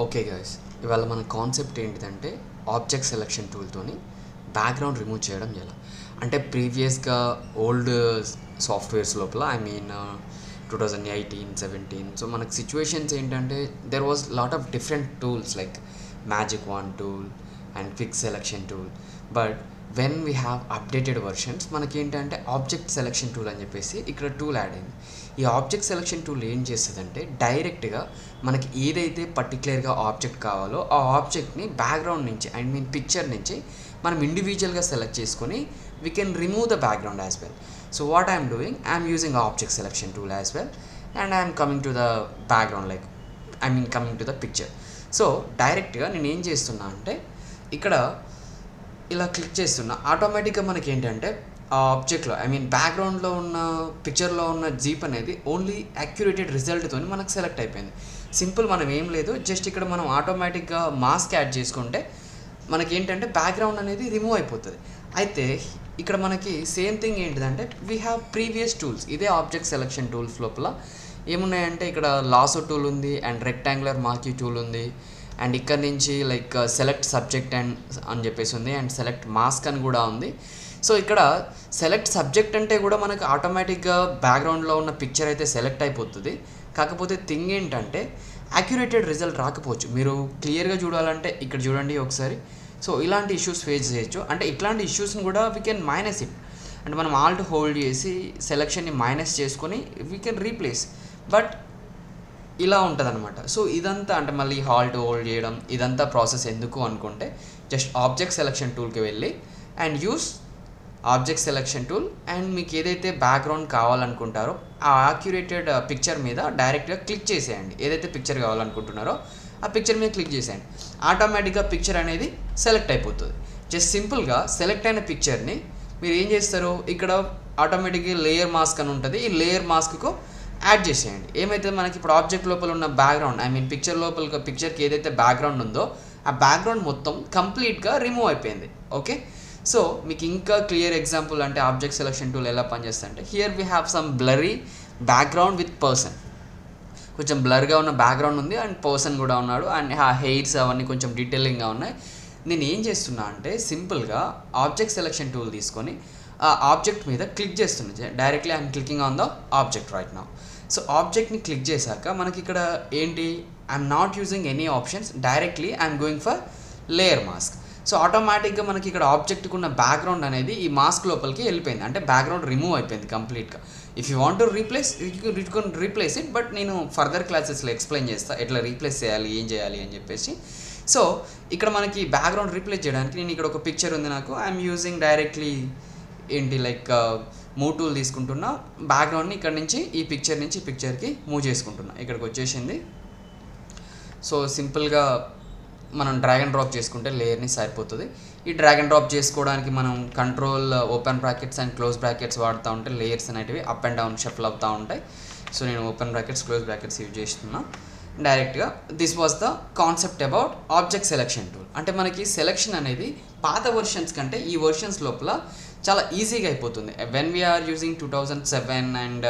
Okay guys, ఇవాళ మన concept ఏంటిదంటే ఆబ్జెక్ట్ సెలెక్షన్ టూల్తోని బ్యాక్గ్రౌండ్ రిమూవ్ చేయడం ఎలా. అంటే ప్రీవియస్గా ఓల్డ్ సాఫ్ట్వేర్స్ లోపల 2018-17, సో మనకు సిచ్యువేషన్స్ ఏంటంటే there was lot of different tools like magic one tool and quick selection tool. But when we have updated versions మనకి ఏంటంటే ఆబ్జెక్ట్ సెలెక్షన్ టూల్ అని చెప్పేసి ఇక్కడ టూల్ యాడ్ అయింది. ఈ ఆబ్జెక్ట్ సెలెక్షన్ టూల్ ఏం చేస్తుందంటే డైరెక్ట్గా మనకి ఏదైతే పర్టికులర్గా ఆబ్జెక్ట్ కావాలో ఆ ఆబ్జెక్ట్ని బ్యాక్గ్రౌండ్ నుంచి పిక్చర్ నుంచి మనం ఇండివిజువల్గా సెలెక్ట్ చేసుకొని we can remove the background as well. So what I'm doing, I'm using object selection tool as well and I'm coming to the background like coming to the picture. So డైరెక్ట్గా నేను ఏం చేస్తున్నా అంటే ఇక్కడ ఇలా click చేస్తున్నా, ఆటోమేటిక్గా మనకి ఏంటంటే ఆ ఆబ్జెక్ట్లో బ్యాక్గ్రౌండ్లో ఉన్న పిక్చర్లో ఉన్న జీప్ అనేది ఓన్లీ యాక్యురేటెడ్ రిజల్ట్తో మనకు సెలెక్ట్ అయిపోయింది. సింపుల్, మనం ఏం లేదు, జస్ట్ ఇక్కడ మనం ఆటోమేటిక్గా మాస్క్ యాడ్ చేసుకుంటే మనకి ఏంటంటే బ్యాక్గ్రౌండ్ అనేది రిమూవ్ అయిపోతుంది. అయితే ఇక్కడ మనకి సేమ్ థింగ్ ఏంటిదంటే వీ హ్యావ్ ప్రీవియస్ టూల్స్. ఇదే ఆబ్జెక్ట్ సెలెక్షన్ టూల్స్ లోపల ఏమున్నాయంటే ఇక్కడ లాసో టూల్ ఉంది అండ్ రెక్టాంగులర్ మార్కీ టూల్ ఉంది అండ్ ఇక్కడ నుంచి లైక్ సెలెక్ట్ సబ్జెక్ట్ అని చెప్పేసి ఉంది అండ్ సెలెక్ట్ మాస్క్ అని కూడా ఉంది. సో ఇక్కడ సెలెక్ట్ సబ్జెక్ట్ అంటే కూడా మనకు ఆటోమేటిక్గా బ్యాక్గ్రౌండ్లో ఉన్న పిక్చర్ అయితే సెలెక్ట్ అయిపోతుంది. కాకపోతే థింగ్ ఏంటంటే యాక్యురేటెడ్ రిజల్ట్ రాకపోవచ్చు. మీరు క్లియర్గా చూడాలంటే ఇక్కడ చూడండి ఒకసారి. సో ఇలాంటి ఇష్యూస్ ఫేస్ చేయొచ్చు. అంటే ఇట్లాంటి ఇష్యూస్ని కూడా వీ కెన్ మైనస్ ఇట్. అంటే మనం ఆల్ట్ హోల్డ్ చేసి సెలెక్షన్ని మైనస్ చేసుకొని వీ కెన్ రీప్లేస్. బట్ ఇలా ఉంటుంది అనమాట. సో ఇదంతా అంటే మళ్ళీ హాల్ట్ హోల్డ్ చేయడం ఇదంతా ప్రాసెస్ ఎందుకు అనుకుంటే జస్ట్ ఆబ్జెక్ట్ సెలెక్షన్ టూల్కి వెళ్ళి and use object selection tool and మీకు ఏదైతే బ్యాక్గ్రౌండ్ కావాలనుకుంటారో ఆ యాక్యురేటెడ్ పిక్చర్ మీద డైరెక్ట్గా క్లిక్ చేసేయండి. ఏదైతే పిక్చర్ కావాలనుకుంటున్నారో ఆ పిక్చర్ మీద క్లిక్ చేసేయండి. ఆటోమేటిక్గా పిక్చర్ అనేది సెలెక్ట్ అయిపోతుంది. జస్ట్ సింపుల్గా సెలెక్ట్ అయిన పిక్చర్ని మీరు ఏం చేస్తారు, ఇక్కడ ఆటోమేటిక్గా లేయర్ మాస్క్ అని ఉంటుంది. ఈ లేయర్ మాస్క్కు యాడ్ చేసేయండి. ఏమైతే మనకి ఇప్పుడు ఆబ్జెక్ట్ లోపల ఉన్న బ్యాక్గ్రౌండ్ పిక్చర్ లోపల పిక్చర్కి ఏదైతే బ్యాక్గ్రౌండ్ ఉందో ఆ బ్యాక్గ్రౌండ్ మొత్తం కంప్లీట్గా రిమూవ్ అయిపోయింది. ఓకే, సో మీకు ఇంకా క్లియర్ ఎగ్జాంపుల్ అంటే ఆబ్జెక్ట్ సెలెక్షన్ టూల్ ఎలా పనిచేస్తుంది అంటే here we have some blurry background with person. కొంచెం బ్లర్గా ఉన్న బ్యాక్గ్రౌండ్ ఉంది అండ్ పర్సన్ కూడా ఉన్నాడు అండ్ ఆ హెయిర్స్ అవన్నీ కొంచెం డీటెయిలింగ్గా ఉన్నాయి. నేను ఏం చేస్తున్నా అంటే సింపుల్గా ఆబ్జెక్ట్ సెలెక్షన్ టూల్ తీసుకొని ఆ ఆబ్జెక్ట్ మీద క్లిక్ చేస్తున్నా. Directly I'm clicking on the object right now. So ఆబ్జెక్ట్ని క్లిక్ చేశాక మనకి ఇక్కడ ఏంటి, I'm not using any options, directly I'm going for layer mask. So ఆటోమేటిక్గా మనకి ఇక్కడ ఆబ్జెక్ట్కి ఉన్న బ్యాక్గ్రౌండ్ అనేది ఈ మాస్క్ లోపలికి వెళ్ళిపోయింది. అంటే బ్యాక్గ్రౌండ్ రిమూవ్ అయిపోయింది కంప్లీట్గా. If you want to replace you can replace it, but నేను ఫర్దర్ క్లాసెస్లో ఎక్స్ప్లెయిన్ చేస్తాను ఎట్లా రీప్లేస్ చేయాలి ఏం చేయాలి అని చెప్పేసి. సో ఇక్కడ మనకి బ్యాక్గ్రౌండ్ రీప్లేస్ చేయడానికి నేను ఇక్కడ ఒక పిక్చర్ ఉంది నాకు, ఐఎమ్ యూజింగ్ డైరెక్ట్లీ ఏంటి లైక్ మూవ్ టూల్ తీసుకుంటున్నా, బ్యాక్గ్రౌండ్ని ఇక్కడ నుంచి ఈ పిక్చర్ నుంచి ఈ పిక్చర్కి మూవ్ చేసుకుంటున్నా. ఇక్కడికి వచ్చేసింది. సో సింపుల్గా మనం డ్రాగ్ అండ్ డ్రాప్ చేసుకుంటే లేయర్ని సరిపోతుంది. ఈ డ్రాగ్ అండ్ డ్రాప్ చేసుకోవడానికి మనం control open brackets and close brackets వాడుతూ ఉంటే లేయర్స్ అనేటివి అప్ అండ్ డౌన్ షఫల్ అవుతూ ఉంటాయి. సో నేను open brackets close brackets use చేస్తున్నా డైరెక్ట్గా. This was the concept about object selection tool. అంటే మనకి సెలెక్షన్ అనేది పాత వర్షన్స్ కంటే ఈ వర్షన్స్ లోపల చాలా ఈజీగా అయిపోతుంది. When we are using 2007 and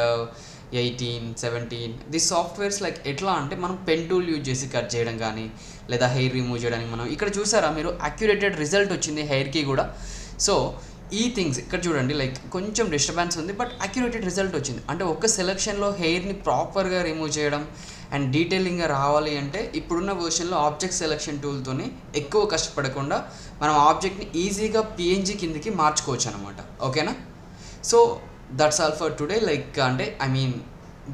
18, 17 this softwares like ఎట్లా అంటే మనం పెన్ టూల్ యూజ్ చేసి కట్ చేయడం కానీ లేదా హెయిర్ రిమూవ్ చేయడానికి మనం ఇక్కడ చూసారా మీరు యాక్యురేటెడ్ రిజల్ట్ వచ్చింది హెయిర్కి కూడా. సో ఈ థింగ్స్ ఇక్కడ చూడండి లైక్ కొంచెం డిస్టర్బెన్స్ ఉంది బట్ యాక్యురేటెడ్ రిజల్ట్ వచ్చింది. అంటే ఒక్క సెలెక్షన్లో హెయిర్ని ప్రాపర్గా రిమూవ్ చేయడం అండ్ డీటెయిలింగ్గా రావాలి అంటే ఇప్పుడున్న వర్షన్లో ఆబ్జెక్ట్ సెలెక్షన్ టూల్తోని ఎక్కువ కష్టపడకుండా మనం ఆబ్జెక్ట్ని ఈజీగా పిఎన్జీ కిందకి మార్చుకోవచ్చు అనమాట. ఓకేనా? So that's all for today. Like అంటే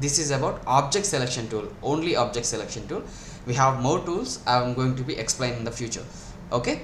this is about object selection tool, only object selection tool. We have more tools I am going to be explaining in the future. Okay.